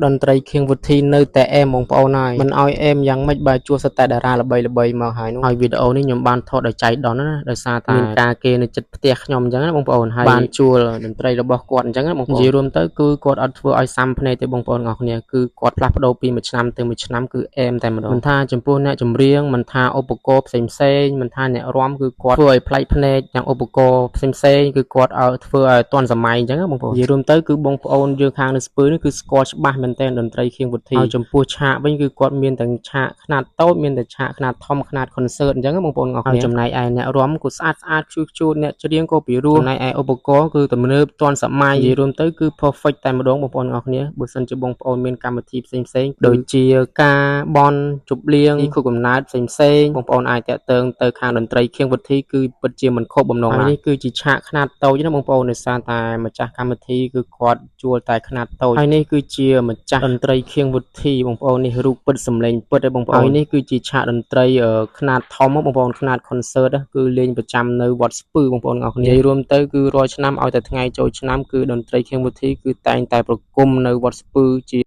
តន្ត្រីខៀងវិធីនៅតែអែមបងប្អូនហើយមិនឲ្យអែមយ៉ាងម៉េចបើជួសតែតារាល្បីៗមកហើយនោះហើយវីដេអូនេះខ្ញុំបានថតដោយចៃដន្យណាដោយសារតែមានការគេនៅចិត្តផ្ទះខ្ញុំអញ្ចឹងណាបងប្អូនហើយបានជួលតន្ត្រីរបស់គាត់អញ្ចឹងណាបងប្អូននិយាយរួមទៅគឺគាត់អត់ធ្វើឲ្យសាំភ្នែកទេបងប្អូនទាំងអស់គ្នាគឺគាត់ផ្លាស់ប្ដូរពីមួយឆ្នាំទៅមួយឆ្នាំគឺអែមតែម្ដងមិនថាចំពោះអ្នកចម្រៀងមិនថាឧបករណ៍ផ្សេងៗមិនថាអ្នករាំគឺគាត់ធ្វើឲ្យប្លែកភ្នែកយ៉ាងឧបករណ៍ផ្សេងៗគឺគាត់ឲ្យធ្វើឲ្យទាន់សម័យអញ្ចឹងណាបងប្អូននិយាយរួមទៅគឺបងប្អូនយើងខាងនៅស្ពឺនេះគឺស្គាល់ច្បាស់មែនទែនតន្ត្រីខៀងវិធីហើយចំពោះឆាកវិញគឺគាត់មានទាំងឆាកខ្នាតតូចមានតែឆាកខ្នាតធំខ្នាត concert អញ្ចឹងបងប្អូនទាំងអស់គ្នាចំណែកឯអ្នករាំក៏ស្អាតខ្ជូតអ្នកច្រៀងក៏ពីរោះចំណែកឯឧបករណ៍គឺទំនើបទាន់សម័យនិយាយរួមទៅគឺ perfect តែម្ដងបងប្អូនទាំងអស់គ្នាបើសិនជាបងប្អូនមានកម្មវិធីផ្សេងដូចជាការបន់ជប់លៀងទីខួបកំណើតផ្សេងបងប្អូនអាចតាក់ទងទៅខាងតន្ត្រីខៀងវិធីគឺពិតជាមិនខុសបំណងហើយនេះគឺជាឆាកខ្នាតតូចណាបងប្អូនដោយសារតែម្ចាស់កម្មវិធីគឺគាត់ជួលតែខ្នាតតូចហើយនេះគឺជាម្ចាស់តន្ត្រីខៀងវិធីបងប្អូននេះរូបពិតសម្លេងពិតឯបងប្អូនហើយនេះគឺជាឆាកតន្ត្រីខ្នាតធំបងប្អូនខ្នាត concert គឺលេងប្រចាំនៅវត្តស្ពឺបងប្អូនទាំងអស់គ្នានិយាយរួមទៅគឺរាល់ឆ្នាំឲ្យតែថ្ងៃចូលឆ្នាំគឺតន្ត្រីខៀងវិធីគឺតែងតែប្រគំនៅវត្តស្ពឺជា